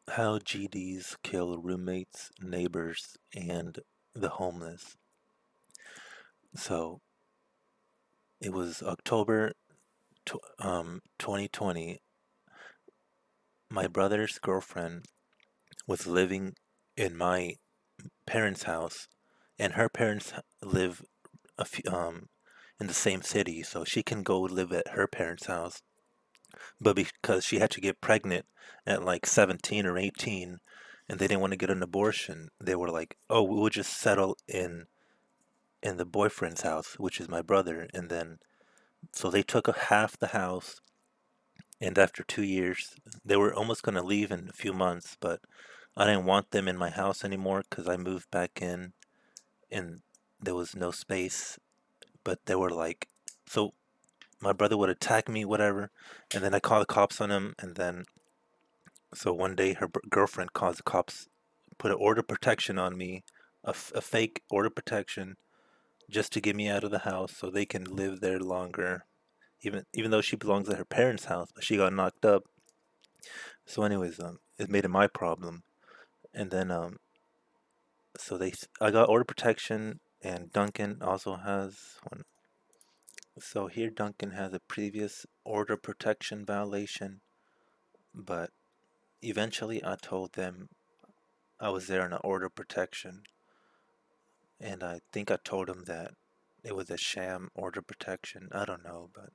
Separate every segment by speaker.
Speaker 1: How GDs kill roommates, neighbors, and the homeless. So it was October 2020. My brother's girlfriend was living in my parents' house, and her parents live a few, in the same city, so she can go live at her parents' house. But because she had to get pregnant at like 17 or 18, and they didn't want to get an abortion, they were like, "Oh, we'll just settle in the boyfriend's house, which is my brother." And then so they took a half the house, and after 2 years, they were almost gonna leave in a few months, but I didn't want them in my house anymore because I moved back in, and there was no space. But they were like, so my brother would attack me, whatever, and then I call the cops on him, and then so one day her girlfriend calls the cops, put an order of protection on me, a fake order of protection, just to get me out of the house so they can live there longer. Even though she belongs at her parents' house, but she got knocked up. So, anyways, it made it my problem. And then, so I got order protection, and Duncan also has one. So here, Duncan has a previous order protection violation, but eventually I told them I was there on an order protection, and I think I told him that it was a sham order protection. I don't know, but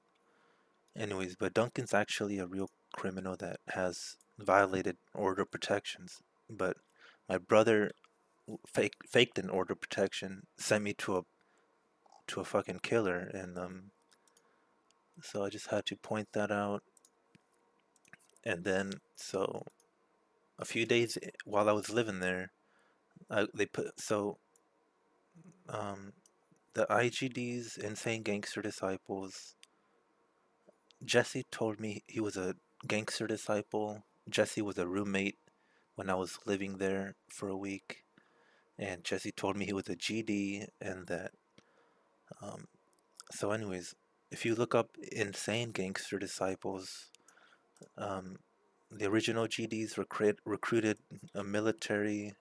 Speaker 1: anyways, but Duncan's actually a real criminal that has violated order protections. But my brother faked an order protection, sent me to a fucking killer, and so I just had to point that out. And then so a few days while I was living there, they put so um the IGDs, Insane Gangster Disciples. Jesse told me he was a gangster disciple. Jesse was a roommate when I was living there for a week, and Jesse told me he was a GD, and that. Um, so, anyways, if you look up Insane Gangster Disciples, um, the original GDs recruited a military,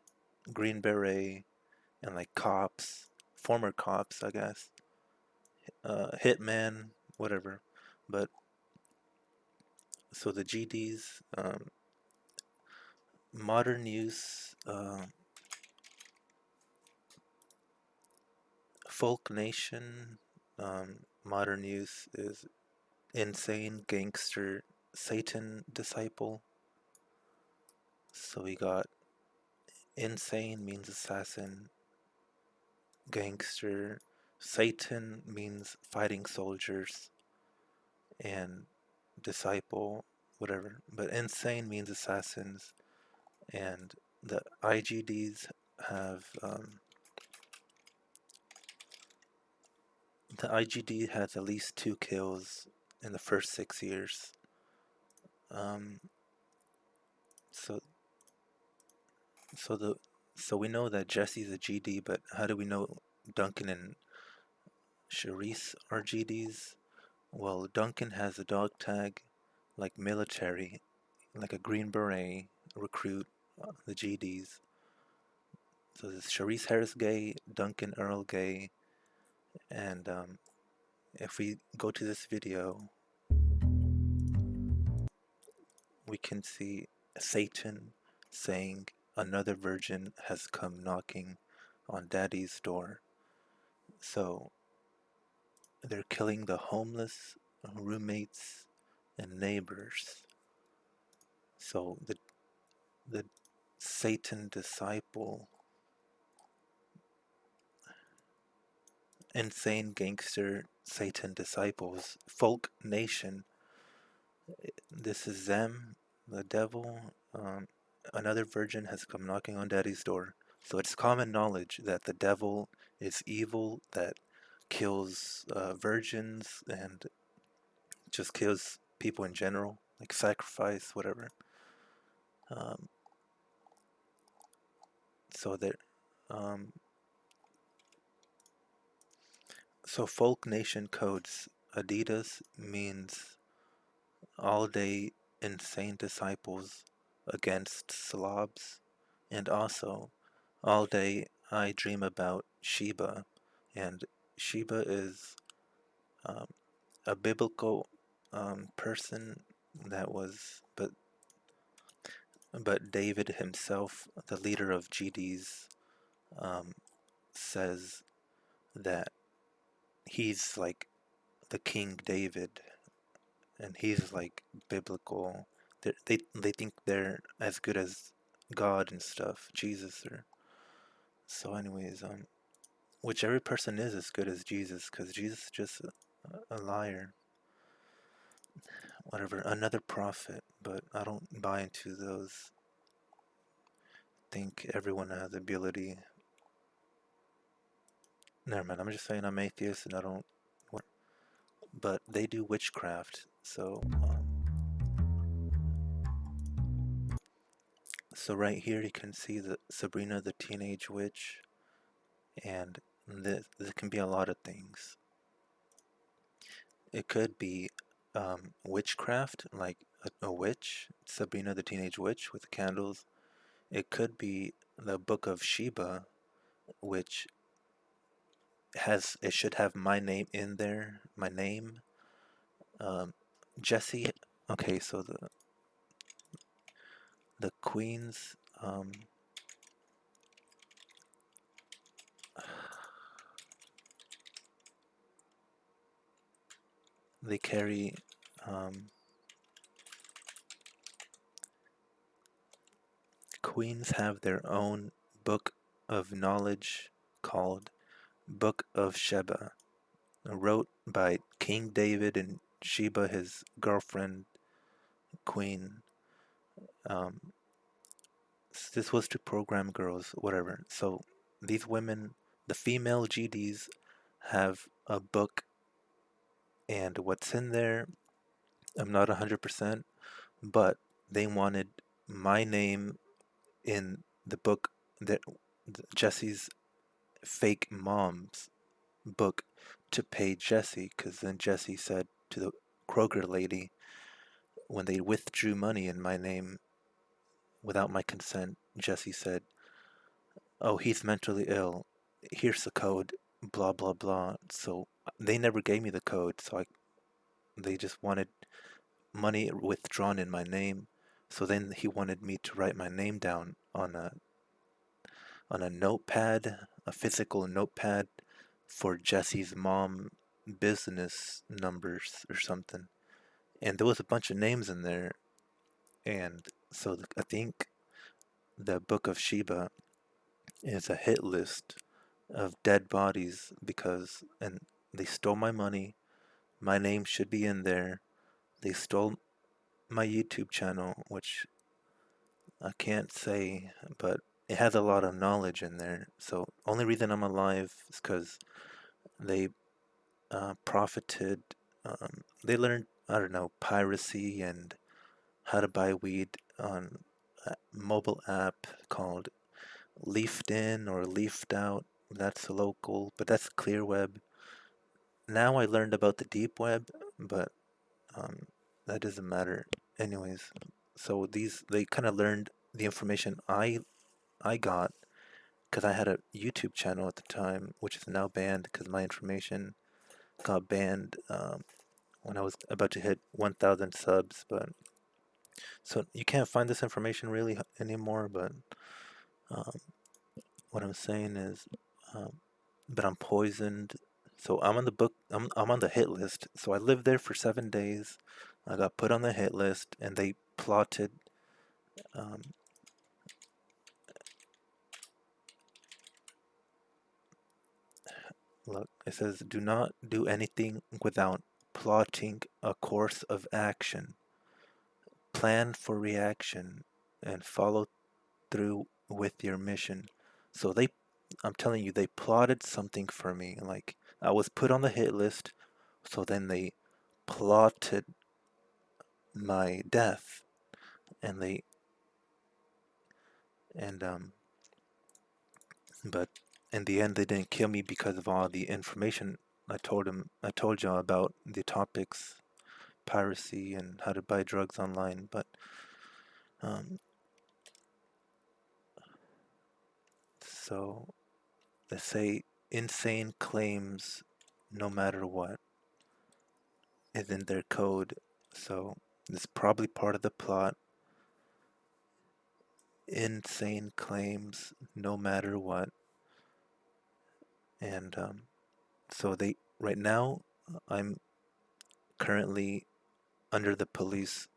Speaker 1: Green Beret, and like cops, former cops, I guess, hitman, whatever. But so the GDs, modern use, folk nation, modern use is insane gangster Satan disciple. So we got insane means assassin, gangster, Satan means fighting soldiers, and disciple, whatever. But insane means assassins, and the IGDs have the IGD has at least 2 kills in the first 6 years. Um, so so the so we know that Jesse's a GD, but how do we know Duncan and Charisse are GDs? Well, Duncan has a dog tag like military, like a Green Beret recruit, the GDs. So there's Charisse Harris gay, Duncan Earl gay, and if we go to this video, we can see Satan saying, "Another virgin has come knocking on Daddy's door." So they're killing the homeless, roommates, and neighbors. So the Satan disciple, insane gangster Satan disciples, folk nation. This is them, the devil. Another virgin has come knocking on Daddy's door. So it's common knowledge that the devil is evil, that kills virgins and just kills people in general, like sacrifice, whatever. Um, so there, um, so folk nation codes. Adidas means all day insane disciples. against slobs. And also, all day I dream about Sheba, and Sheba is um, a biblical person that was, but David himself, the leader of GDs, um, says that he's like the King David, and he's like biblical. They think they're as good as God and stuff, Jesus. Or so, anyways, which every person is as good as Jesus, because Jesus is just a liar, whatever, another prophet. But I don't buy into those. Think everyone has ability. Never mind. I'm just saying I'm atheist and I don't. But they do witchcraft. So right here you can see the Sabrina the Teenage Witch, and this can be a lot of things. It could be witchcraft, like a witch, Sabrina the Teenage Witch with candles. It could be the Book of Sheba, which it should have my name in there, my name. Um, Jesse. Okay, so the queens. They carry. Um, Queens have their own book of knowledge called Book of Sheba, wrote by King David and Sheba, his girlfriend, queen. Um, this was to program girls, whatever. So these women, the female GDs, have a book, and what's in there, I'm not 100%, but they wanted my name in the book that Jesse's fake mom's book to pay Jesse, because then Jesse said to the Kroger lady, when they withdrew money in my name without my consent, Jesse said, "Oh, he's mentally ill. Here's the code, blah, blah, blah." So they never gave me the code, so they just wanted money withdrawn in my name. So then he wanted me to write my name down on a notepad, a physical notepad for Jesse's mom business numbers or something. And there was a bunch of names in there. And so I think the Book of Sheba is a hit list of dead bodies and they stole my money. My name should be in there. They stole my YouTube channel, which I can't say, but it has a lot of knowledge in there. So only reason I'm alive is because they profited. They learned, I don't know, piracy and how to buy weed on a mobile app called Leafed In or Leafed Out. That's local, but that's clear web. Now I learned about the deep web, but um, that doesn't matter. Anyways, so they kind of learned the information I got because I had a YouTube channel at the time, which is now banned because my information got banned when I was about to hit 1,000 subs. But so you can't find this information really anymore. But um, what I'm saying is, um, but I'm poisoned. So I'm on the book. I'm on the hit list. So I lived there for 7 days. I got put on the hit list, and they plotted. Um, Look, it says, "Do not do anything without plotting a course of action. Plan for reaction, and follow through with your mission." So I'm telling you, they plotted something for me. Like I was put on the hit list, so then they plotted my death, and they and but in the end they didn't kill me because of all the information I told y'all about the topics, piracy and how to buy drugs online. But So they say insane claims no matter what is in their code. So it's probably part of the plot. Insane claims no matter what. And so right now, I'm currently under the police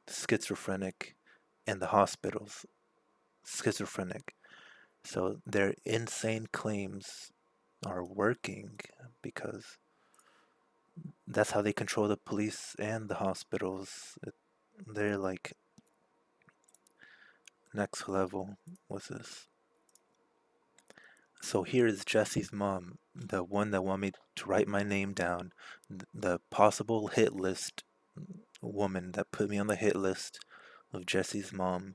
Speaker 1: schizophrenic and the hospitals schizophrenic. So their insane claims are working because that's how they control the police and the hospitals. They're like next level. What's this? So here is Jesse's mom, the one that wanted me to write my name down, the possible hit list woman that put me on the hit list of Jesse's mom.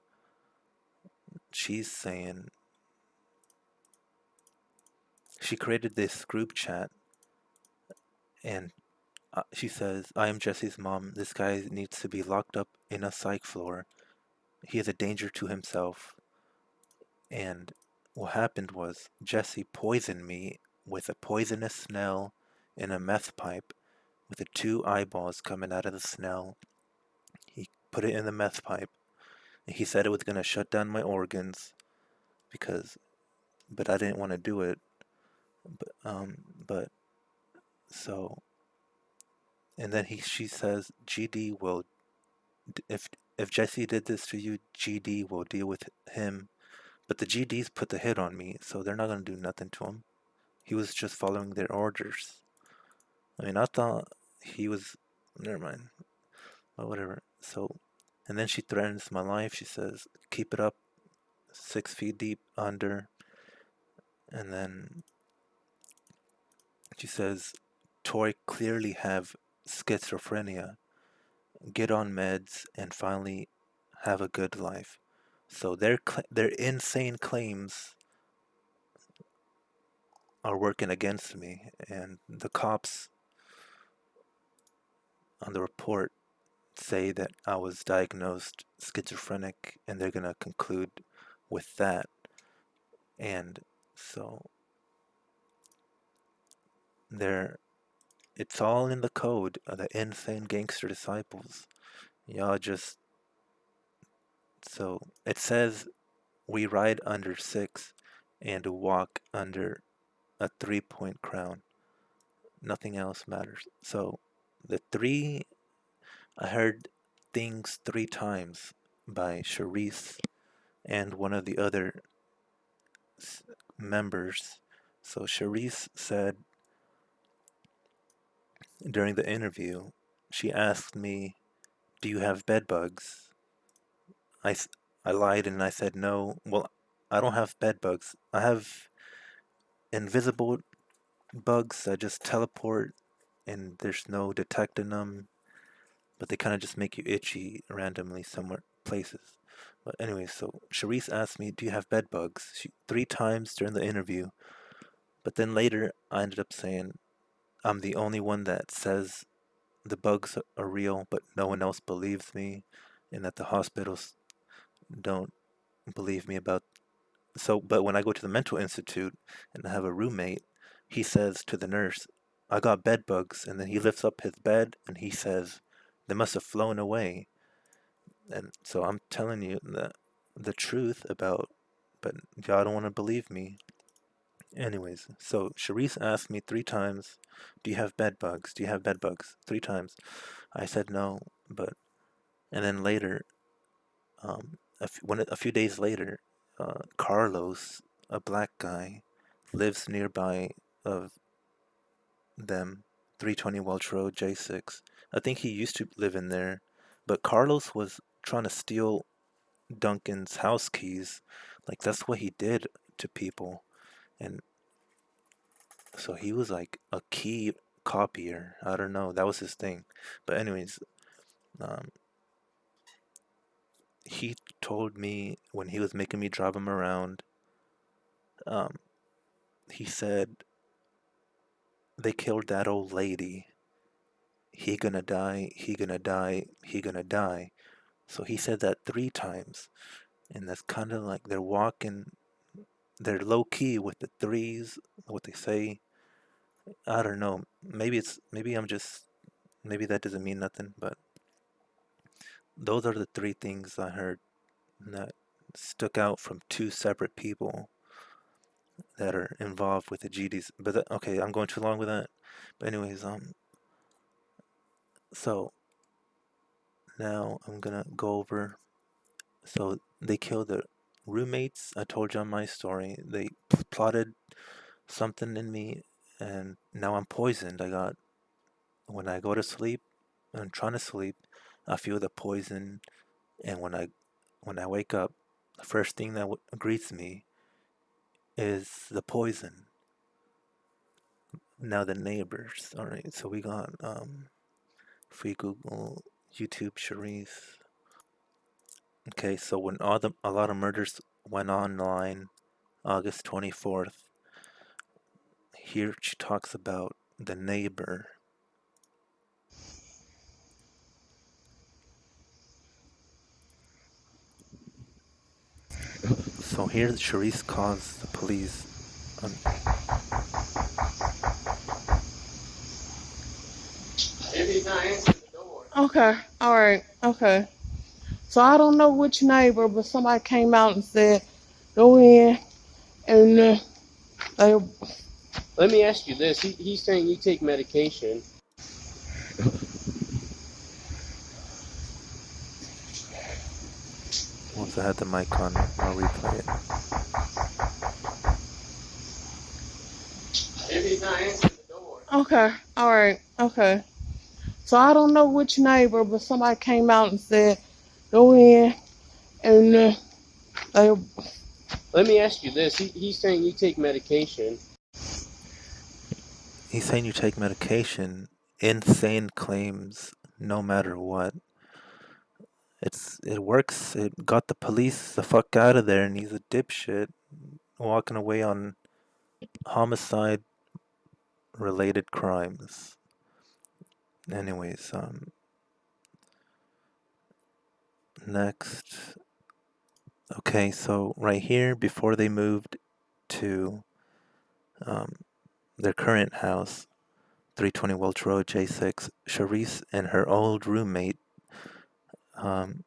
Speaker 1: She's saying she created this group chat and she says, I am Jesse's mom. This guy needs to be locked up in a psych floor. He is a danger to himself. And what happened was Jesse poisoned me with a poisonous snell in a meth pipe with the two eyeballs coming out of the snell. He put it in the meth pipe. And he said it was going to shut down my organs but I didn't want to do it. But so, and then she says, GD will, if Jesse did this to you, GD will deal with him. But the GDs put the hit on me, so they're not going to do nothing to him. He was just following their orders. I mean, I thought he was, never mind, but whatever. So, and then she threatens my life. She says, keep it up 6 feet deep under. And then she says, Tori clearly have schizophrenia. Get on meds and finally have a good life. So their insane claims are working against me, and the cops on the report say that I was diagnosed schizophrenic, and they're gonna conclude with that. And so there, it's all in the code of the insane gangster disciples. Y'all just so it says we ride under 6 and walk under a 3-point crown. Nothing else matters. So the three, I heard things 3 times by Charisse and one of the other members. So Charisse said during the interview, she asked me, do you have bed bugs? I, I lied and I said no. Well, I don't have bed bugs. I have invisible bugs that just teleport and there's no detecting them, but they kind of just make you itchy randomly somewhere places. But anyway, so Charisse asked me, "Do you have bed bugs?" 3 times during the interview, but then later I ended up saying I'm the only one that says the bugs are real, but no one else believes me, and that the hospitals don't believe me about. So, but when I go to the mental institute and I have a roommate, he says to the nurse, I got bed bugs. And then he lifts up his bed and he says, they must have flown away. And so I'm telling you the truth about, but y'all don't want to believe me. Anyways, so Charisse asked me 3 times, do you have bed bugs? Do you have bed bugs? 3 times. I said no, and then later, a few days later, Carlos, a black guy, lives nearby of them, 320 Welch Road, J6. I think he used to live in there, but Carlos was trying to steal Duncan's house keys. Like, that's what he did to people. And so he was like a key copier. I don't know. That was his thing. But, anyways, um, he told me when he was making me drive him around, um, he said, they killed that old lady. He gonna die, he gonna die, he gonna die. So he said that 3 times. And that's kind of like they're walking they're low key with the threes, what they say. I don't know. Maybe that doesn't mean nothing, but those are the three things I heard that stuck out from two separate people that are involved with the GDs. But okay, I'm going too long with that. But anyways, so now I'm gonna go over. So they killed the roommates. I told you on my story. They plotted something in me, and now I'm poisoned. When I go to sleep, I'm trying to sleep, I feel the poison, and when I wake up, the first thing that greets me is the poison. Now the neighbors. All right, so we got free Google, YouTube, Charisse. Okay, so when a lot of murders went online, August 24th, here she talks about the neighbor. So here Charisse calls the police.
Speaker 2: Okay, all right, okay. So I don't know which neighbor, but somebody came out and said, go in and they. Let me ask you this. He's saying you take medication.
Speaker 1: Once I had the mic on, I'll replay it.
Speaker 2: Maybe he's not answering the door. Okay, all right, okay. So I don't know which neighbor, but somebody came out and said, go in and they. Let me ask you this. He's saying you take medication.
Speaker 1: He's saying you take medication. Insane claims, no matter what. It works. It got the police the fuck out of there, and he's a dipshit walking away on homicide related crimes. Anyways, next. Okay, so right here, before they moved to um, their current house, 320 Welch Road, J6, Charisse and her old roommate um,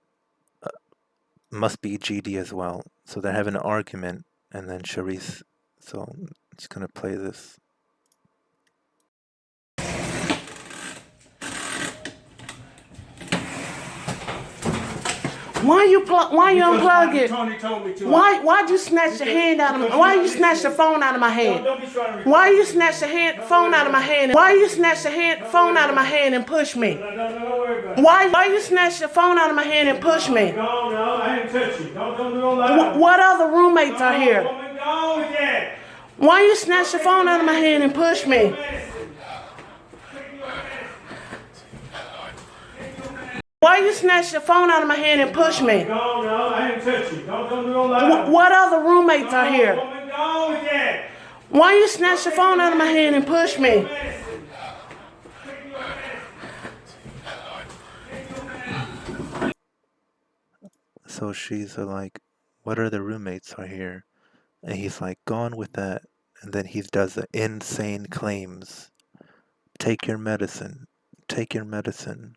Speaker 1: must be GD as well. So they're having an argument, and then Charisse. So I'm just gonna play this.
Speaker 2: Why you unplug it? Tony told me to. Why'd you snatch your hand out of my? Why you snatch your phone out of my hand? Why you snatch your phone out of my hand? Why you snatch your phone out of my hand and push me? Why you snatch your phone out of my hand and push me? No, I didn't touch you. Don't do all that. What other roommates are here? Why you snatch your phone out of my hand and push me? Why you snatch your phone out of my hand and push me? No, I didn't touch you. Don't do all that. What other roommates are here? Why you snatch your phone out of my hand and push me?
Speaker 1: So she's like, what other roommates are here? And he's like, go on with that. And then he does the insane claims. Take your medicine. Take your medicine.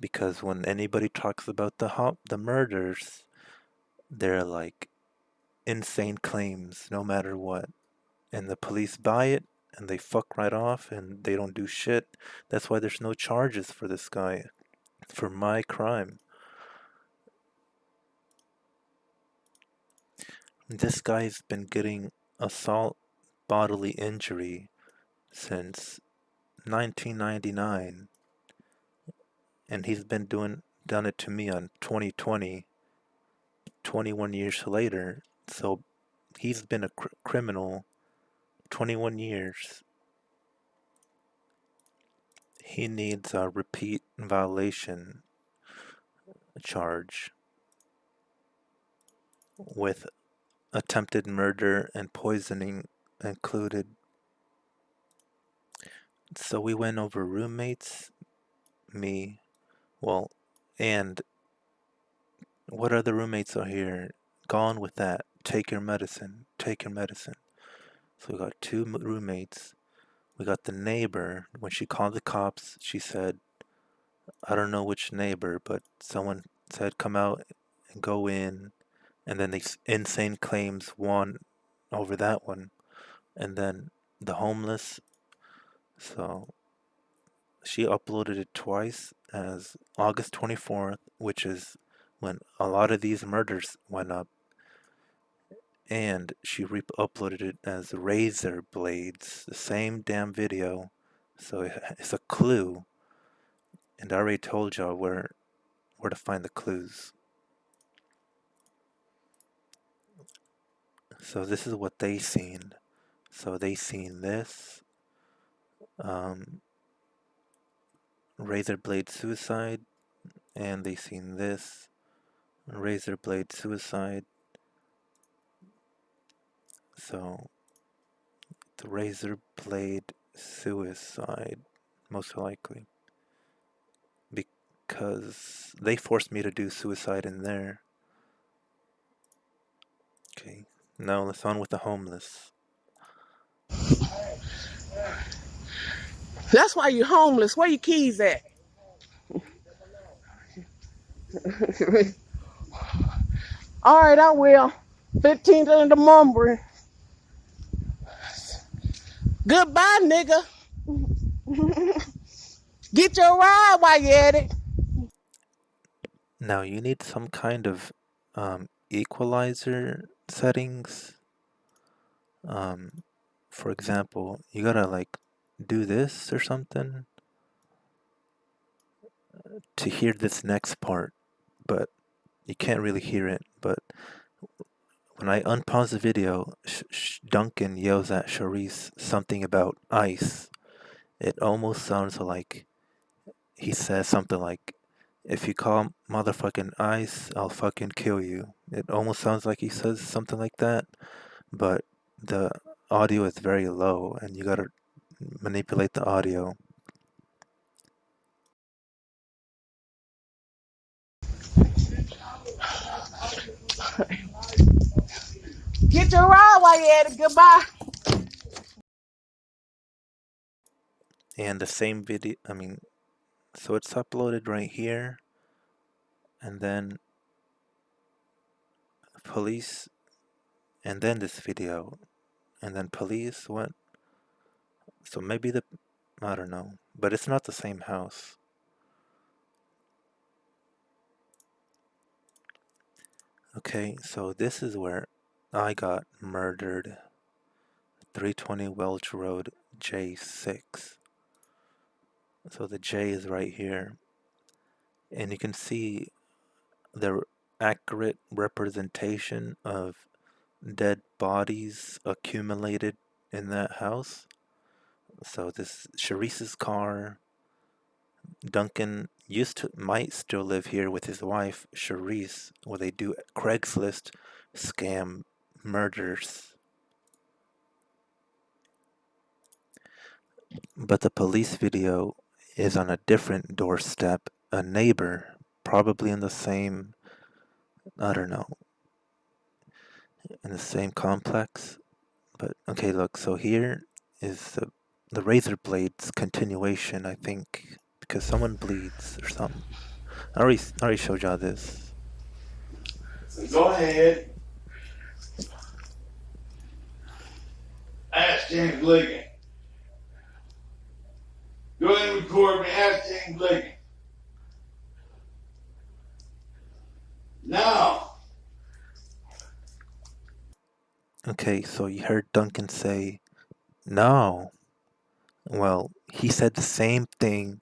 Speaker 1: Because when anybody talks about the murders, they're like insane claims no matter what. And the police buy it and they fuck right off and they don't do shit. That's why there's no charges for this guy for my crime. This guy's been getting assault bodily injury since 1999, and he's been done it to me on 2020, 21 years later. So he's been a criminal 21 years. He needs a repeat violation charge with attempted murder and poisoning included. So we went over roommates, me, well, and what other roommates are here? Gone with that. take your medicine, take your medicine. So we got two roommates. We got the neighbor. When she called the cops, she said, I don't know which neighbor, but someone said come out and go in. And then these insane claims won over that one. And then the homeless. So she uploaded it twice as August 24th, which is when a lot of these murders went up. And she uploaded it as razor blades, the same damn video. So it's a clue. And I already told y'all where to find the clues. So this is what they seen. So they seen this, razor blade suicide, and they seen this, razor blade suicide. So the razor blade suicide, most likely, because they forced me to do suicide in there. Okay, now let's on with the homeless.
Speaker 2: That's why you're homeless. Where your keys at? All right, I will. 15th in the Mulberry. Goodbye, nigga. Get your ride while you at it.
Speaker 1: Now you need some kind of equalizer settings. For example, you gotta like do this or something to hear this next part, but you can't really hear it. But when I unpause the video, Duncan yells at Charisse something about ice. It almost sounds like he says something like, if you call motherfucking ice, I'll fucking kill you. It almost sounds like he says something like that, but the audio is very low and you gotta manipulate the audio.
Speaker 2: Get your ride while you at it. Goodbye.
Speaker 1: And the same video, so it's uploaded right here, and then police, and then this video, and then police went. So maybe I don't know, but it's not the same house. Okay, so this is where I got murdered. 320 Welch Road, J6. So the J is right here. And you can see the accurate representation of dead bodies accumulated in that house. So this Charisse's car. Duncan might still live here with his wife, Charisse, where they do Craigslist scam murders. But the police video is on a different doorstep, a neighbor, probably in the same, I don't know, in the same complex. But okay, look, so here is the razor blade's continuation, I think, because someone bleeds or something. I already showed y'all this.
Speaker 3: So go ahead. Ask James Liggin. Go ahead and record me. Ask James Liggin. Now.
Speaker 1: Okay, so you heard Duncan say, no. Well, he said the same thing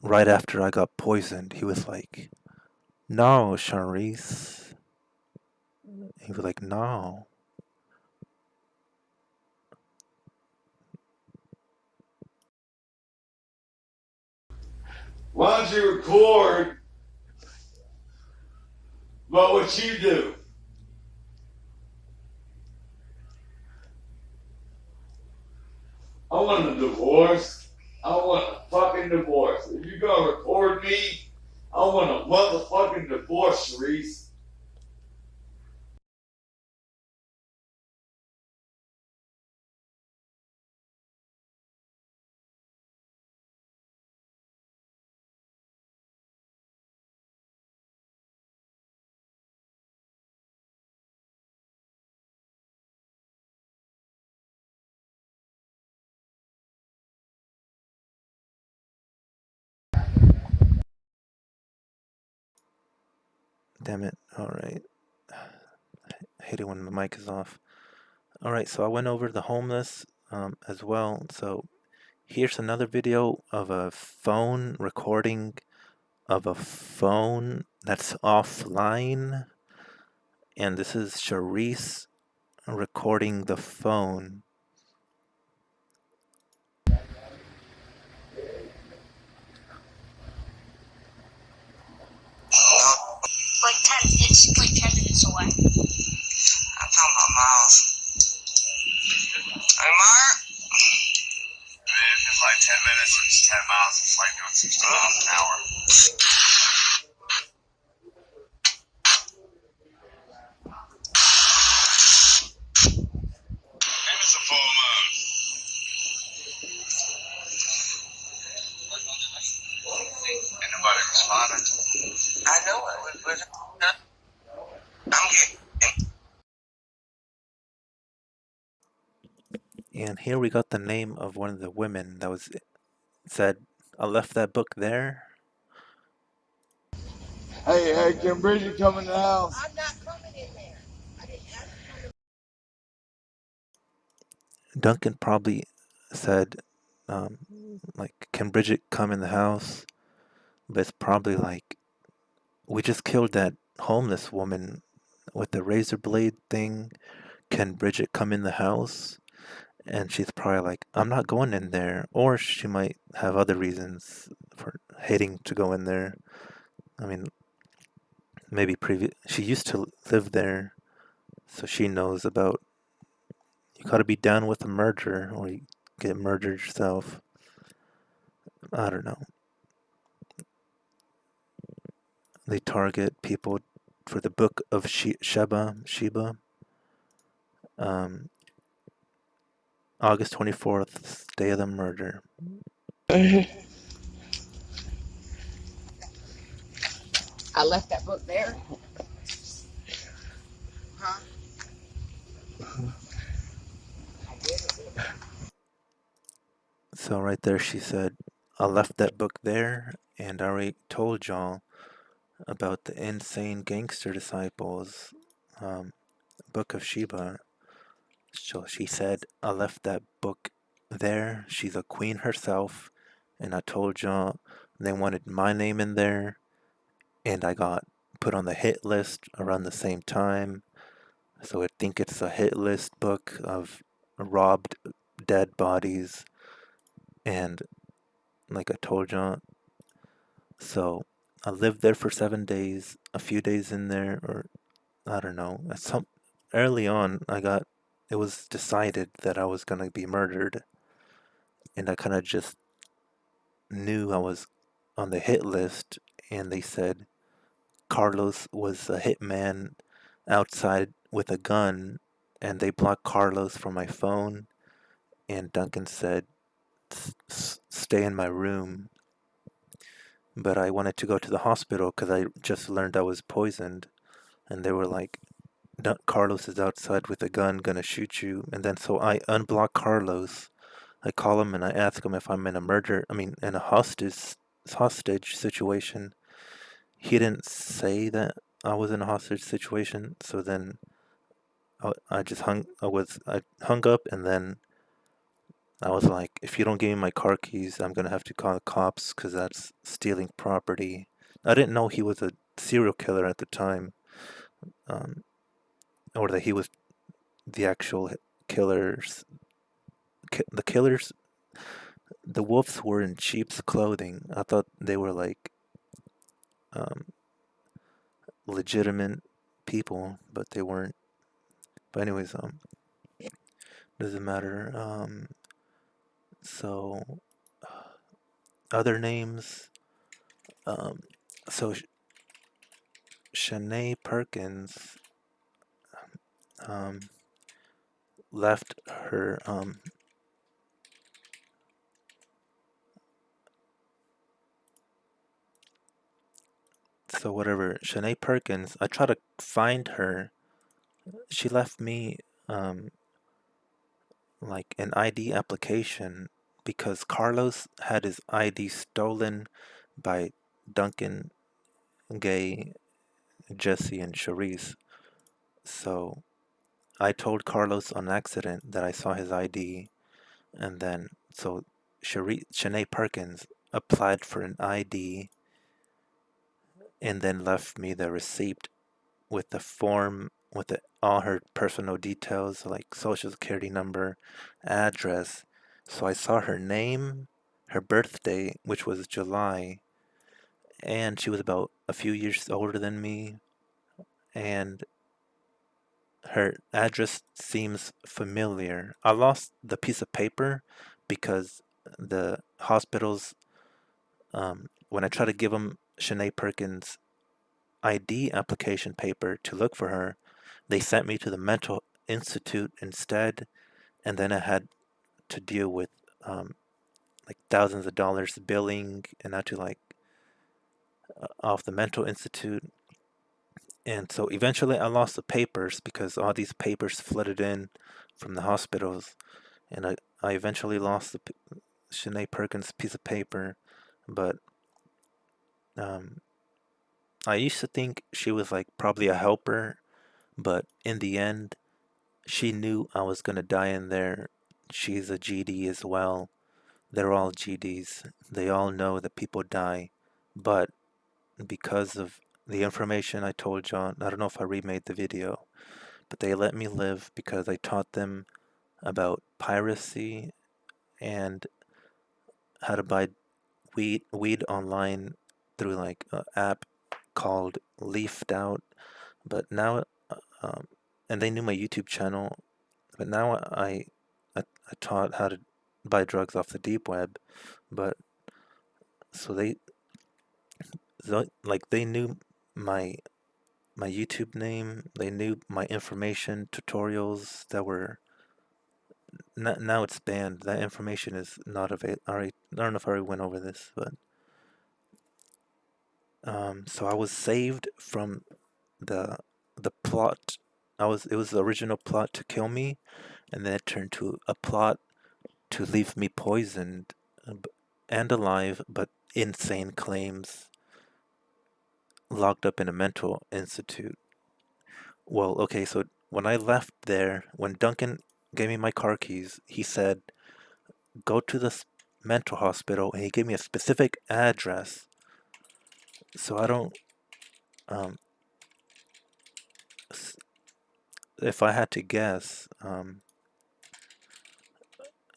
Speaker 1: right after I got poisoned. He was like, no, Charisse. He was like, no.
Speaker 3: Why don't you record about what you do? I want a divorce. I want a fucking divorce. If you're gonna record me, I want a motherfucking divorce, Sharice.
Speaker 1: Damn it. Alright. I hate it when the mic is off. Alright, so I went over the homeless as well. So here's another video of a phone recording of a phone that's offline. And this is Charisse recording the phone.
Speaker 4: It's like 10 minutes away. I'm talking about miles. Hey, Mark. If it's like 10 minutes, it's 10 miles. It's like doing 60 miles an hour. And it's a full moon. Ain't nobody responding. I know it. I'm getting.
Speaker 1: And here we got the name of one of the women that was said, I left that book there.
Speaker 3: Hey, can Bridget come in the house?
Speaker 4: I'm not coming in there. I didn't ask you.
Speaker 1: Duncan probably said, like, can Bridget come in the house? But it's probably like, we just killed that homeless woman with the razor blade thing. Can Bridget come in the house? And she's probably like, I'm not going in there. Or she might have other reasons for hating to go in there. I mean, maybe she used to live there, so she knows about, you gotta be down with a murder or you get murdered yourself. I don't know. They target people for the book of Sheba, August 24th, day of the murder.
Speaker 4: I left that book there. Huh? I did.
Speaker 1: So right there she said, I left that book there, and I already told y'all about the insane gangster disciples, book of Sheba. So she said, I left that book there. She's a queen herself, and I told y'all they wanted my name in there, and I got put on the hit list around the same time. So I think it's a hit list book of robbed dead bodies, and like I told y'all, so I lived there for 7 days, a few days in there, or I don't know. Early on, it was decided that I was gonna be murdered, and I kind of just knew I was on the hit list, and they said Carlos was a hitman outside with a gun, and they blocked Carlos from my phone, and Duncan said, stay in my room. But I wanted to go to the hospital because I just learned I was poisoned, and they were like, Carlos is outside with a gun, gonna shoot you. And then so I unblock Carlos. I call him and I ask him if I'm in in a hostage situation. He didn't say that I was in a hostage situation, so then I just I hung up, and then I was like, if you don't give me my car keys, I'm gonna have to call the cops because that's stealing property. I didn't know he was a serial killer at the time, um, or that he was the actual killers. The killers, the wolves were in sheep's clothing. I thought they were like um, legitimate people, but they weren't. But anyways, doesn't matter. So other names. Um, so Shanae Perkins um, left her so whatever, Shanae Perkins, I try to find her. She left me like an ID application because Carlos had his ID stolen by Duncan Gay Jesse and Charisse. So I told Carlos on accident that I saw his ID, and then so Shanae Perkins applied for an ID and then left me the receipt with the form with all her personal details like social security number, address. So I saw her name, her birthday, which was July, and she was about a few years older than me, and her address seems familiar. I lost the piece of paper because the hospitals, when I tried to give them Shanae Perkins' ID application paper to look for her, they sent me to the mental institute instead, and then I had to deal with like thousands of dollars billing, and I had to like off the mental institute. And so eventually I lost the papers because all these papers flooded in from the hospitals, and I eventually lost the Shanae Perkins piece of paper. But um, I used to think she was like probably a helper, but in the end, she knew I was gonna die in there. She's a GD as well. They're all GDs. They all know that people die. But because of the information I told John, I don't know if I remade the video, but they let me live because I taught them about piracy and how to buy weed online through like an app called Leafed Out. But now, um, and they knew my YouTube channel. But now I taught how to buy drugs off the deep web. But so like they knew my my YouTube name. They knew my information tutorials that were now it's banned. That information is not available. Alright, I don't know if I already went over this, but so I was saved from the the plot. It was the original plot to kill me, and then it turned to a plot to leave me poisoned and alive, but insane claims, locked up in a mental institute. Well, okay, so when I left there, when Duncan gave me my car keys, he said, go to the mental hospital, and he gave me a specific address. So I don't, um, if I had to guess,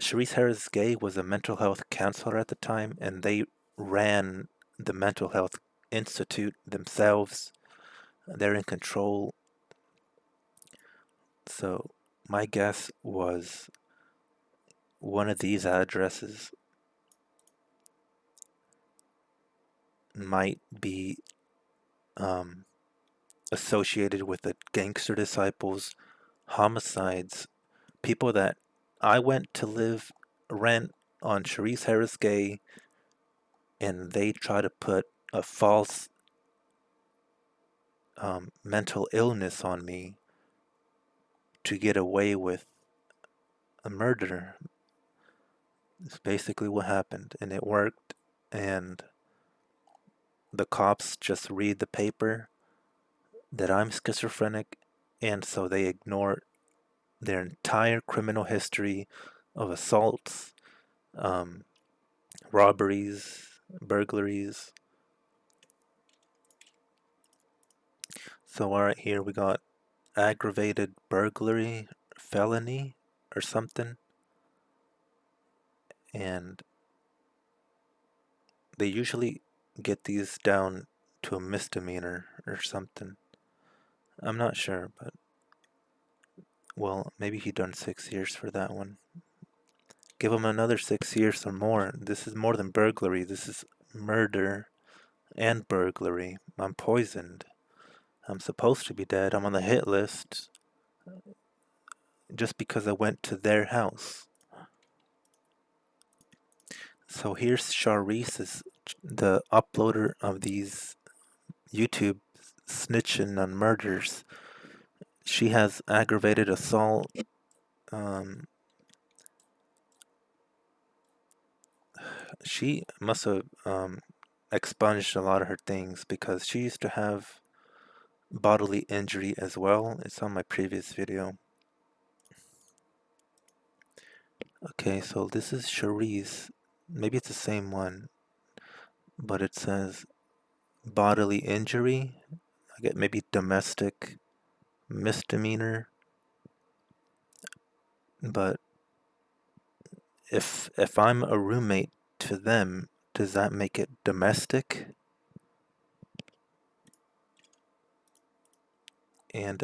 Speaker 1: Sharice Harris Gay was a mental health counselor at the time, and they ran the mental health institute themselves. They're in control. So my guess was one of these addresses might be associated with the gangster disciples, homicides, people that I went to live rent on Sharice Harris Gay, and they try to put a false mental illness on me to get away with a murder. It's basically what happened, and it worked. And the cops just read the paper that I'm schizophrenic, and so they ignore their entire criminal history of assaults, robberies, burglaries. So, alright, here we got aggravated burglary, felony, or something, and they usually get these down to a misdemeanor or something. I'm not sure, but well, maybe he done 6 years for that one. Give him another 6 years or more. This is more than burglary. This is murder and burglary. I'm poisoned. I'm supposed to be dead. I'm on the hit list just because I went to their house. So here's Charisse, the uploader of these YouTube snitching on murders. She has aggravated assault. She must have expunged a lot of her things because she used to have bodily injury as well. It's on my previous video. Okay, so this is Charisse. Maybe it's the same one, but it says bodily injury. I get maybe domestic misdemeanor, but if I'm a roommate to them, does that make it domestic? And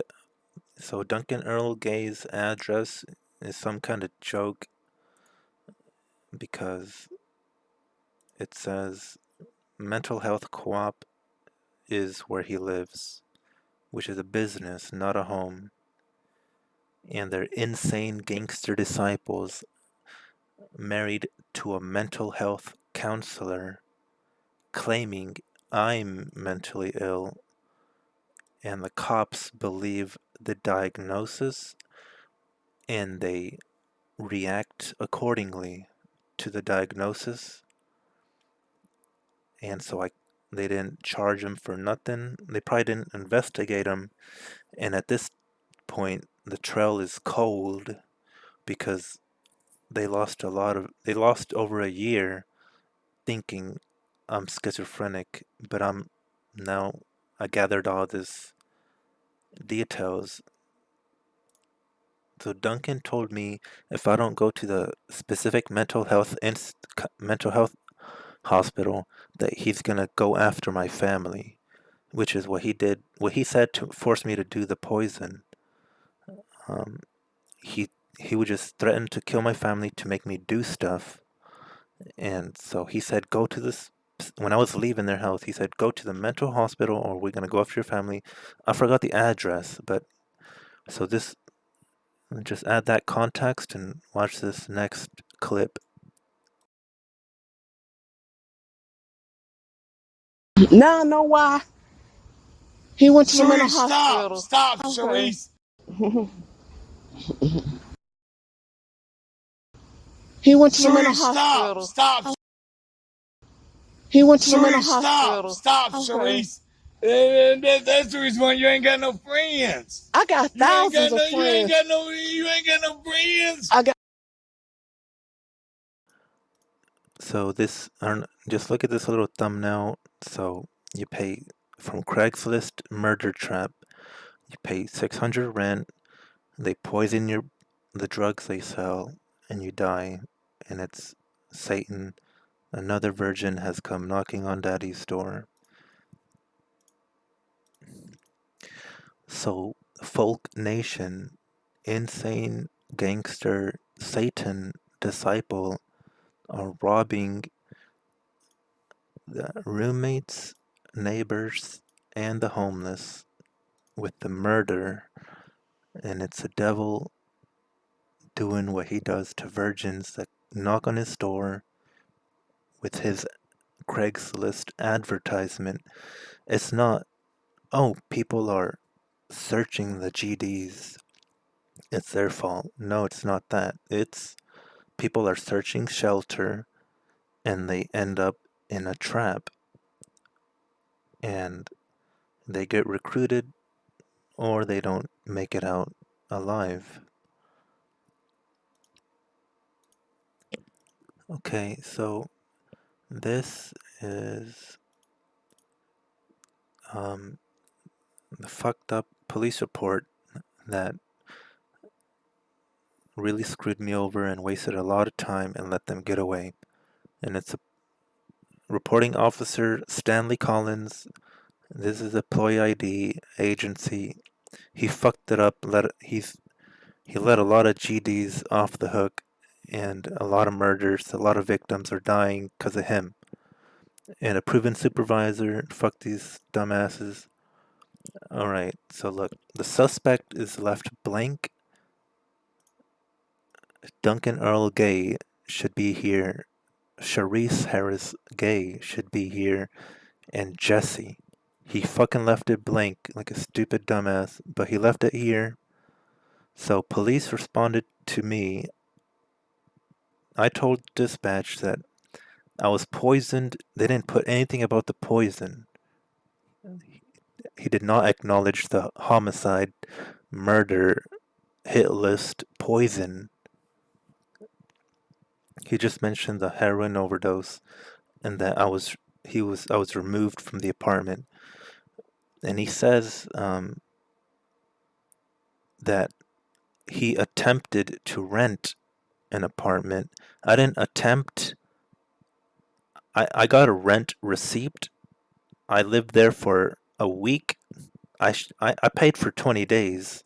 Speaker 1: so Duncan Earl Gay's address is some kind of joke because it says mental health co-op is where he lives, which is a business, not a home. And they're insane gangster disciples married to a mental health counselor claiming I'm mentally ill, and the cops believe the diagnosis and they react accordingly to the diagnosis. And so they didn't charge him for nothing. They probably didn't investigate him. And at this point, the trail is cold because they lost over a year thinking I'm schizophrenic, but I gathered all this details. So Duncan told me if I don't go to the specific mental health hospital, that he's gonna go after my family, which is what he did. What he said to force me to do the poison. Um, he he would just threaten to kill my family to make me do stuff. And so he said, go to this. When I was leaving their house, he said, go to the mental hospital or we're going to go after your family. I forgot the address, but so this, just add that context and watch this next clip.
Speaker 2: Now I know why he went to the mental hospital.
Speaker 3: Stop,
Speaker 2: Okay.
Speaker 3: Charisse.
Speaker 2: He went to the mental hospital.
Speaker 3: Stop.
Speaker 2: He went to the mental hospital.
Speaker 3: Stop,
Speaker 2: Okay.
Speaker 3: Charisse. That's the reason why you ain't got no friends.
Speaker 2: I got thousands of
Speaker 3: You ain't
Speaker 2: friends.
Speaker 3: got no friends.
Speaker 2: I got.
Speaker 1: So just look at this little thumbnail. So you pay from Craigslist murder trap. You pay $600 rent. They poison the drugs they sell, and you die. And it's Satan. Another virgin has come knocking on Daddy's door. So, Folk Nation, insane gangster Satan disciple are robbing the roommates, neighbors, and the homeless with the murder, and it's a devil doing what he does to virgins that knock on his door with his Craigslist advertisement. It's not, oh, people are searching the GDs, it's their fault. No, it's not that. It's people are searching shelter and they end up in a trap and they get recruited or they don't make it out alive. Okay, so this is the fucked up police report that really screwed me over and wasted a lot of time and let them get away. And it's a reporting officer Stanley Collins. This is employee ID agency. He fucked it up. He let a lot of GDs off the hook, and a lot of murders. A lot of victims are dying because of him. And a proven supervisor. Fuck these dumbasses. All right. So look, the suspect is left blank. Duncan Earl Gay should be here. Charisse Harris Gay should be here, and Jesse. He fucking left it blank like a stupid dumbass, but he left it here. So police responded to me. I told dispatch that I was poisoned. They didn't put anything about the poison. he did not acknowledge the homicide, murder, hit list, poison. He just mentioned the heroin overdose and that I was removed from the apartment. And he says that he attempted to rent an apartment. I didn't attempt. I got a rent receipt. I lived there for a week. I paid for 20 days,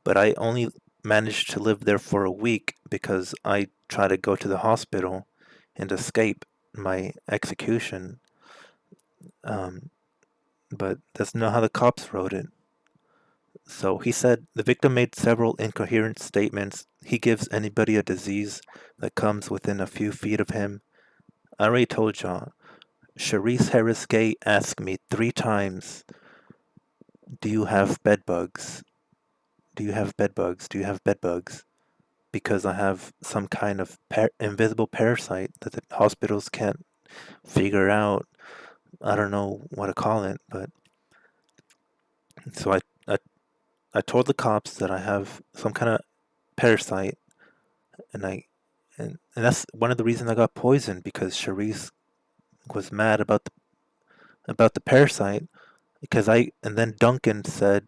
Speaker 1: but I only managed to live there for a week because I tried to go to the hospital and escape my execution. Um, but that's not how the cops wrote it. So he said the victim made several incoherent statements. He gives anybody a disease that comes within a few feet of him. I already told y'all. Charisse Harris Gay asked me 3 times, "Do you have bed bugs? Do you have bed bugs? Do you have bed bugs?" Because I have some kind of invisible parasite that the hospitals can't figure out. I don't know what to call it, but so I told the cops that I have some kind of parasite, and and that's one of the reasons I got poisoned because Charisse was mad about the parasite because and then Duncan said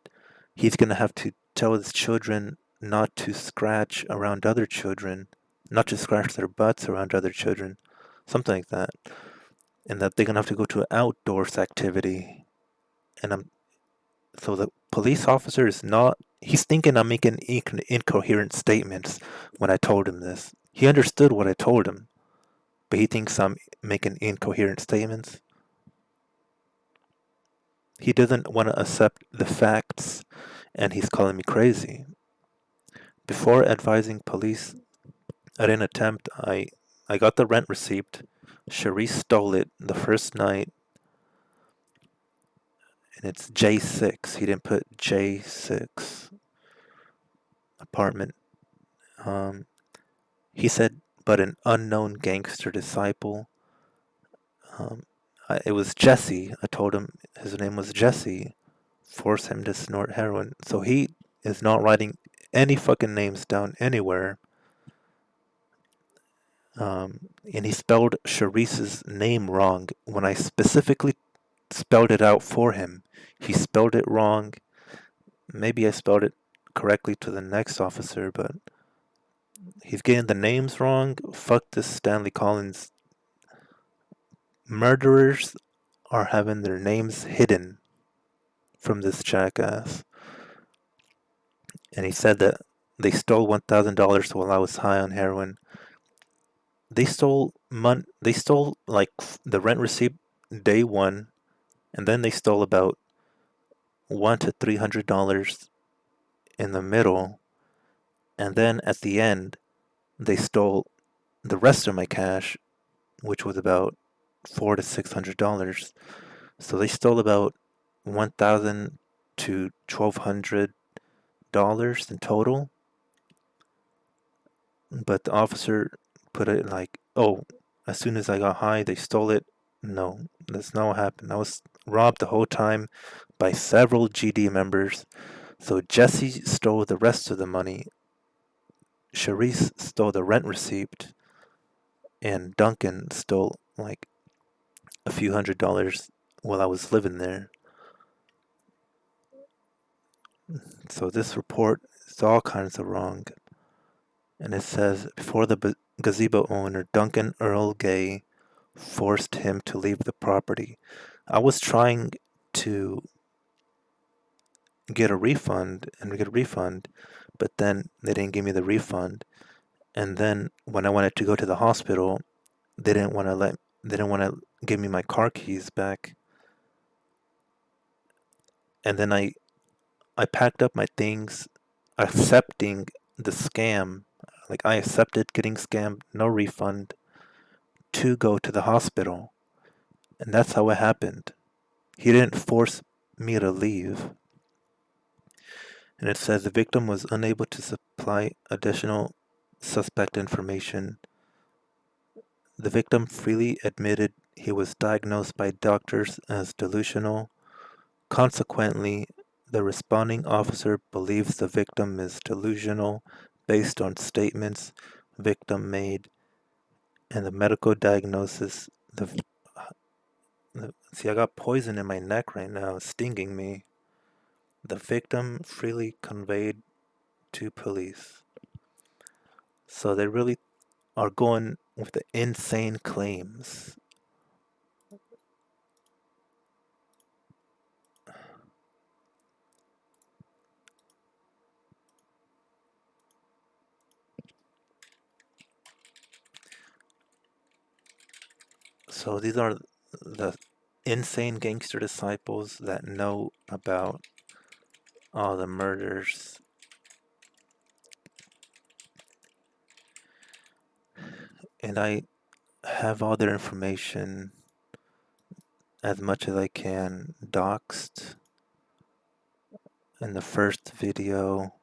Speaker 1: he's gonna have to tell his children not to scratch around other children, not to scratch their butts around other children, something like that, and that they're gonna have to go to an outdoors activity. And so the police officer is not. He's thinking I'm making incoherent statements when I told him this. He understood what I told him, but he thinks I'm making incoherent statements. He doesn't want to accept the facts, and he's calling me crazy. Before advising police, I didn't attempt. I got the rent receipt. Charisse stole it the first night, and it's J6. He didn't put J6 apartment. He said, but an unknown gangster disciple. It was Jesse. I told him his name was Jesse. Force him to snort heroin. So he is not writing any fucking names down anywhere. And he spelled Charisse's name wrong when I specifically spelled it out for him. He spelled it wrong. Maybe I spelled it correctly to the next officer, but he's getting the names wrong. Fuck this Stanley Collins. Murderers are having their names hidden from this jackass. And he said that they stole $1,000 while I was high on heroin. They stole They stole like the rent receipt day one, and then they stole about $100 to $300 in the middle, and then at the end, they stole the rest of my cash, which was about $400 to $600. So they stole about $1,000 to $1,200 in total. But the officer put it like, oh, as soon as I got high, they stole it. No, that's not what happened. I was robbed the whole time by several GD members. So Jesse stole the rest of the money. Charisse stole the rent receipt. And Duncan stole like a few $100s while I was living there. So this report is all kinds of wrong. And it says, before the gazebo owner, Duncan Earl Gay, forced him to leave the property. I was trying to get a refund, but then they didn't give me the refund. And then when I wanted to go to the hospital, they didn't want to give me my car keys back. And then I packed up my things, accepting the scam. Like I accepted getting scammed, no refund, to go to the hospital. And that's how it happened. He didn't force me to leave. And it says the victim was unable to supply additional suspect information. The victim freely admitted he was diagnosed by doctors as delusional. Consequently, the responding officer believes the victim is delusional based on statements victim made and the medical diagnosis. See, I got poison in my neck right now, stinging me. The victim freely conveyed to police. So they really are going with the insane claims. So these are the insane gangster disciples that know about all the murders. And I have all their information as much as I can doxed in the first video.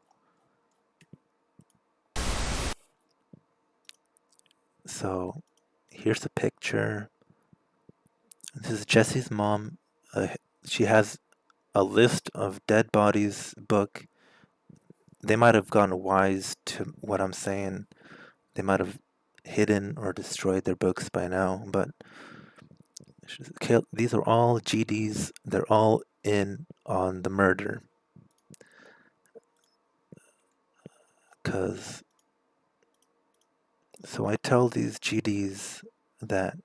Speaker 1: So here's a picture. This is Jesse's mom. She has a list of dead bodies book. They might have gotten wise to what I'm saying. They might have hidden or destroyed their books by now, but these are all GDs. They're all in on the murder. So I tell these GDs that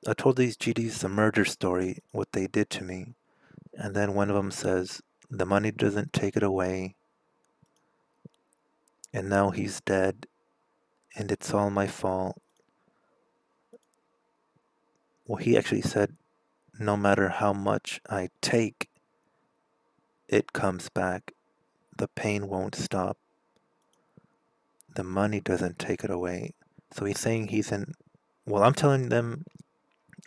Speaker 1: I told these GDs the murder story, what they did to me, and then one of them says, the money doesn't take it away, and now he's dead, and it's all my fault. Well, he actually said, no matter how much I take, it comes back. The pain won't stop. The money doesn't take it away. So he's saying well, I'm telling them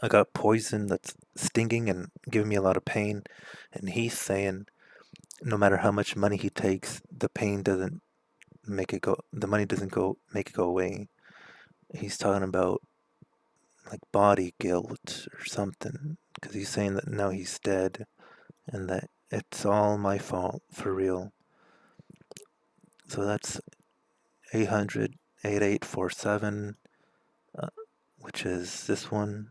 Speaker 1: I got poison that's stinging and giving me a lot of pain. And he's saying no matter how much money he takes, the pain doesn't the money doesn't make it go away. He's talking about like body guilt or something. Because he's saying that now he's dead and that it's all my fault for real. So that's 800-8847, which is this one.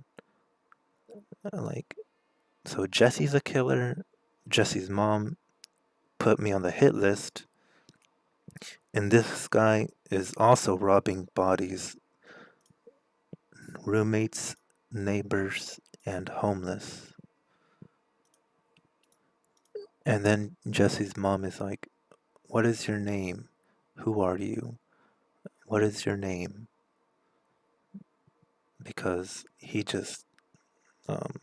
Speaker 1: So Jesse's a killer. Jesse's mom put me on the hit list. And this guy is also robbing bodies, roommates, neighbors, and homeless. And then Jesse's mom is like, what is your name? Who are you? What is your name? Because he just, and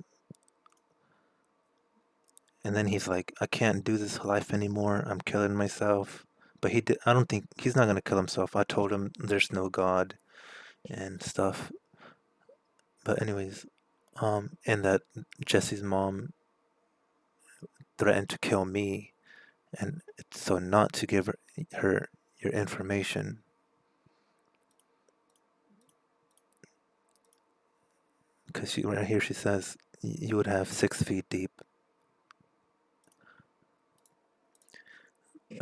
Speaker 1: then he's like, I can't do this life anymore. I'm killing myself. But I don't think, he's not going to kill himself. I told him there's no God and stuff. But anyways, and that Jesse's mom threatened to kill me. And so not to give her your information. Because right here she says, you would have 6 feet deep.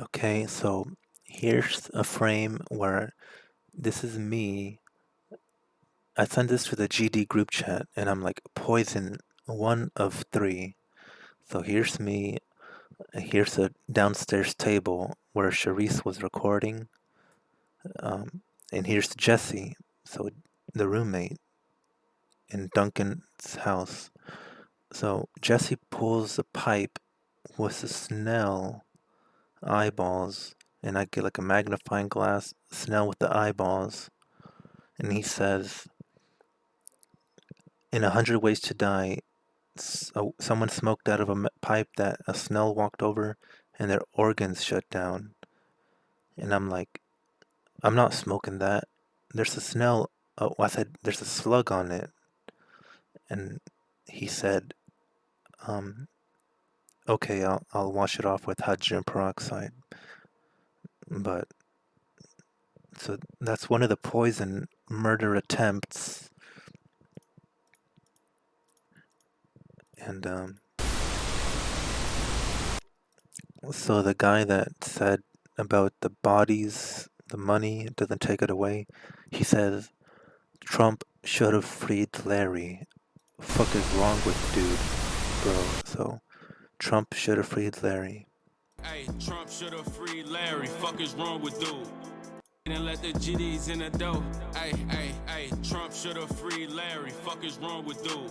Speaker 1: Okay, so here's a frame where this is me. I sent this to the GD group chat and I'm like, poison 1 of 3. So here's me. Here's a downstairs table where Charisse was recording. And here's Jesse, so the roommate in Duncan's house. So Jesse pulls a pipe with the Snell eyeballs, and I get like a magnifying glass, Snell with the eyeballs, and he says, in 100 Ways to Die, someone smoked out of a pipe that a Snell walked over, and their organs shut down. And I'm like, I'm not smoking that. There's a Snell. Oh, I said, there's a slug on it. And he said, okay, I'll wash it off with hydrogen peroxide. But so that's one of the poison murder attempts. And so the guy that said about the bodies, the money, doesn't take it away, he says, Trump should have freed Larry. Fuck is wrong with dude, bro? So Trump should have freed Larry.
Speaker 5: Hey, Trump should have freed Larry. Fuck is wrong with dude? And let the GDs in the dough. Hey, Trump should have freed Larry. Fuck is wrong with dude?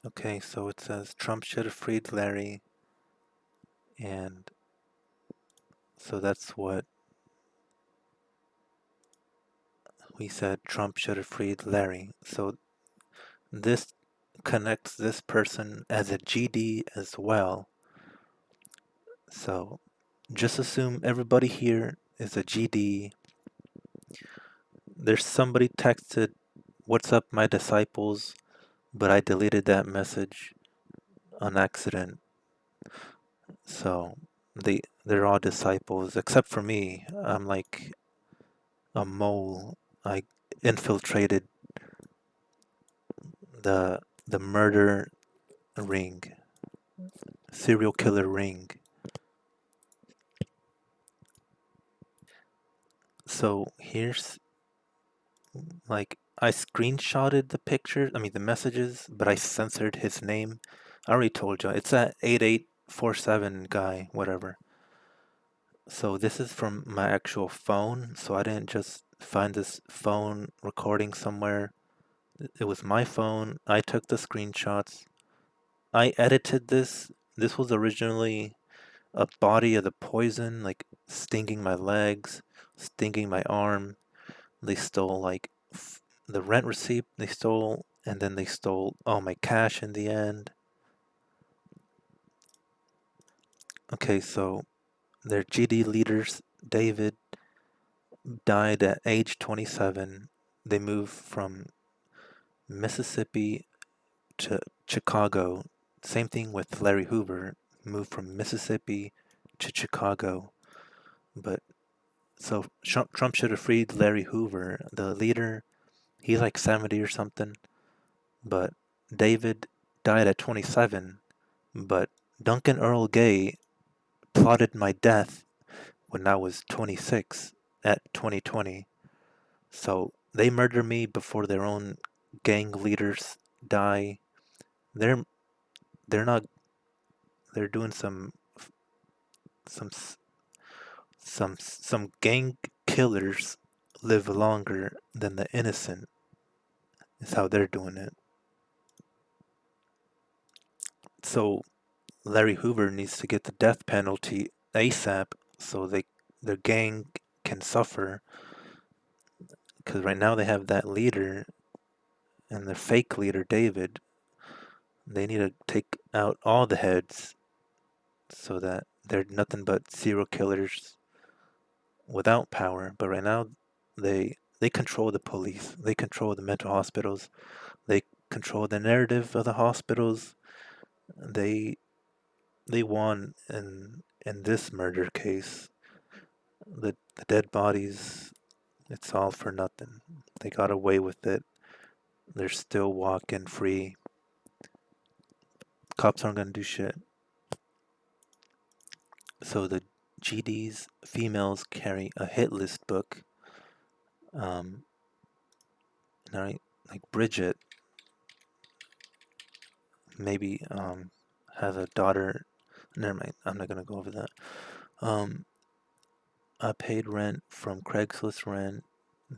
Speaker 1: Okay, so it says Trump should have freed Larry, and so that's what we said. Trump should have freed Larry. So this connects this person as a GD as well. So just assume everybody here is a GD. There's somebody texted, "What's up, my disciples?" but I deleted that message on accident. So they're all disciples except for me. I'm like a mole. I infiltrated the murder ring, serial killer ring. So here's like I screenshotted the pictures, I mean the messages, but I censored his name. I already told you. It's that 8847 guy, whatever. So this is from my actual phone, so I didn't just find this phone recording somewhere. It was my phone. I took the screenshots. I edited this. This was originally a body of the poison, like stinging my legs, stinging my arm. They stole like the rent receipt they stole, and then they stole all my cash in the end. Okay, so their GD leaders, David, died at age 27. They moved from Mississippi to Chicago. Same thing with Larry Hoover, moved from Mississippi to Chicago. But so Trump should have freed Larry Hoover, the leader. He's like 70 or something. But David died at 27. But Duncan Earl Gay plotted my death when I was 26 at 2020. So they murder me before their own gang leaders die. They're they're not they're doing some some gang killers live longer than the innocent is how they're doing it. So Larry Hoover needs to get the death penalty ASAP so their gang can suffer, because right now they have that leader and the fake leader David. They need to take out all the heads so that they're nothing but serial killers without power. But right now they control the police, they control the mental hospitals, they control the narrative of the hospitals. They they won in this murder case. The dead bodies, it's all for nothing. They got away with it. They're still walking free. Cops aren't gonna do shit. So the GD's females carry a hit list book. Um, like Bridget, maybe has a daughter. Never mind. I'm not gonna go over that. Um, I paid rent from Craigslist rent.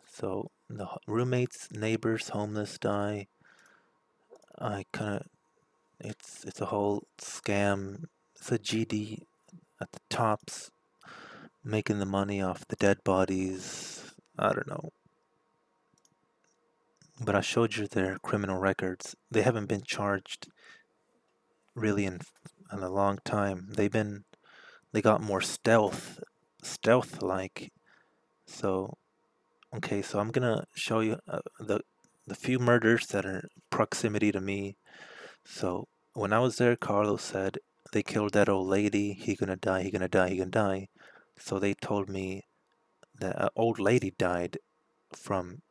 Speaker 1: So the roommates, neighbors, homeless die. I kind of it's a whole scam. It's a GD at the tops, making the money off the dead bodies. I don't know. But I showed you their criminal records. They haven't been charged really in a long time. They got more stealth like. So okay, so I'm gonna show you the few murders that are proximity to me. So when I was there, Carlos said they killed that old lady. He gonna die. He gonna die. He gonna die. So they told me that an old lady died from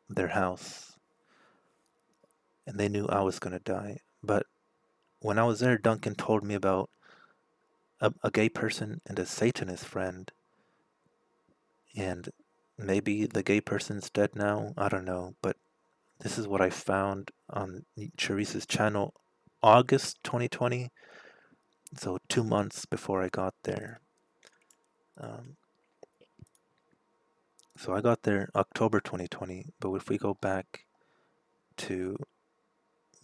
Speaker 1: their house, and they knew I was gonna die. But when I was there, Duncan told me about a gay person and a Satanist friend, and maybe the gay person's dead now. I don't know, but this is what I found on Charissa's channel, August 2020. So 2 months before I got there. So I got there October 2020, but if we go back to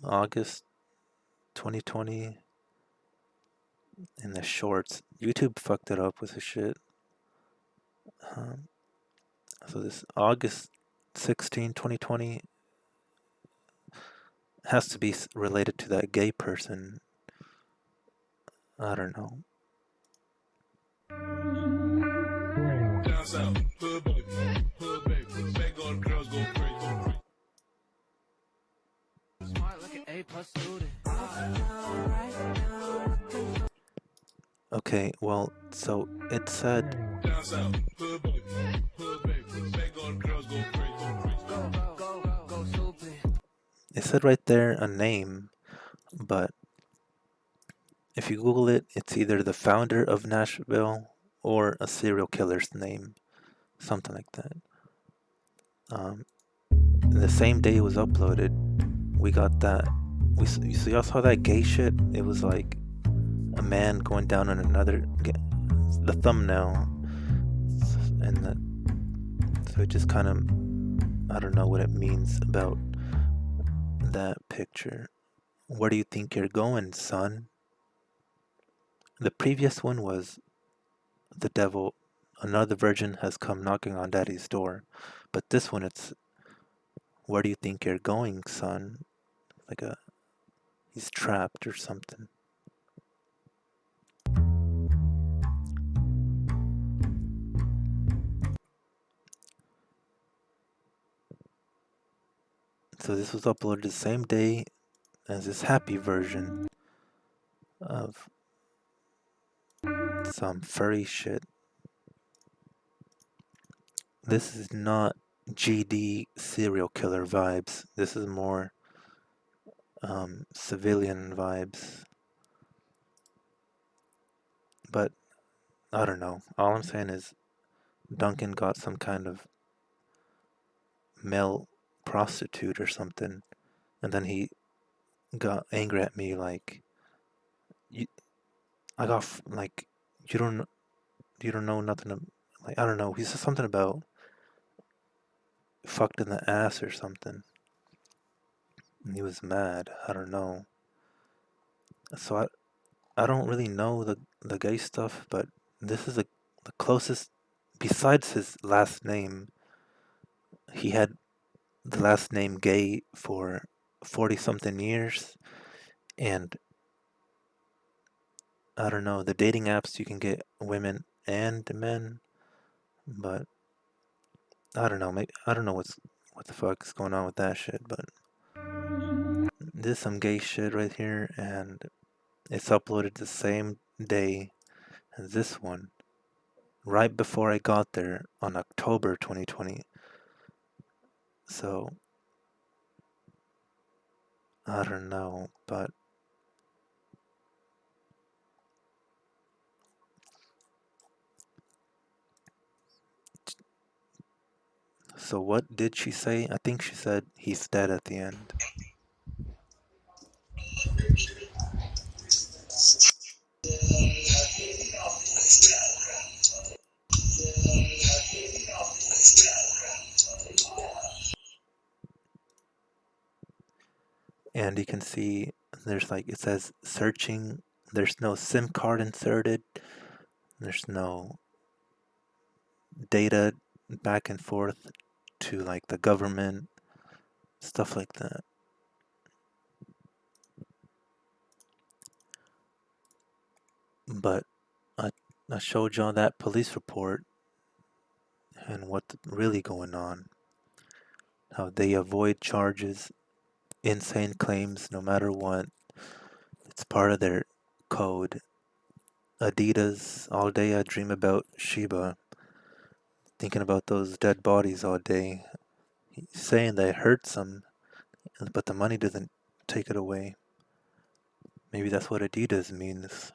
Speaker 1: August 2020 in the shorts, YouTube fucked it up with the shit. So this August 16, 2020 has to be related to that gay person. I don't know.
Speaker 5: Down south, hood baby, make all the girls go crazy. Smart like an A+ student.
Speaker 1: Okay, well, so it said
Speaker 5: Down south, hood baby, make all the girls go crazy. Go stupid.
Speaker 1: it said right there a name, but if you Google it, it's either the founder of Nashville or a serial killer's name, something like that. The same day it was uploaded, we got that. So y'all saw that gay shit? It was like a man going down on another. The thumbnail, and so it just kind of, I don't know what it means about that picture. Where do you think you're going, son? The previous one was the devil, another virgin has come knocking on daddy's door. But this one, it's, where do you think you're going, son? Like he's trapped or something. So this was uploaded the same day as this happy version of some furry shit. This is not GD serial killer vibes. This is more civilian vibes. But I don't know. All I'm saying is Duncan got some kind of male prostitute or something, and then he got angry at me like, I got like, you don't know nothing. Like, I don't know. He said something about fucked in the ass or something. And he was mad. I don't know. So I don't really know the gay stuff, but this is the closest, besides his last name. He had the last name gay for 40 something years, and I don't know, the dating apps you can get women and men, but I don't know, maybe I don't know what the fuck is going on with that shit, but this is some gay shit right here, and it's uploaded the same day as this one, right before I got there on October 2020. So I don't know, but so what did she say? I think she said he's dead at the end. And you can see there's like, it says searching, there's no SIM card inserted, there's no data back and forth to like the government, stuff like that. But I showed y'all that police report and what's really going on, how they avoid charges, insane claims no matter what. It's part of their code. Adidas, all day I dream about Sheba, thinking about those dead bodies all day. He's saying that it hurts him, but the money doesn't take it away. Maybe that's what Adidas means.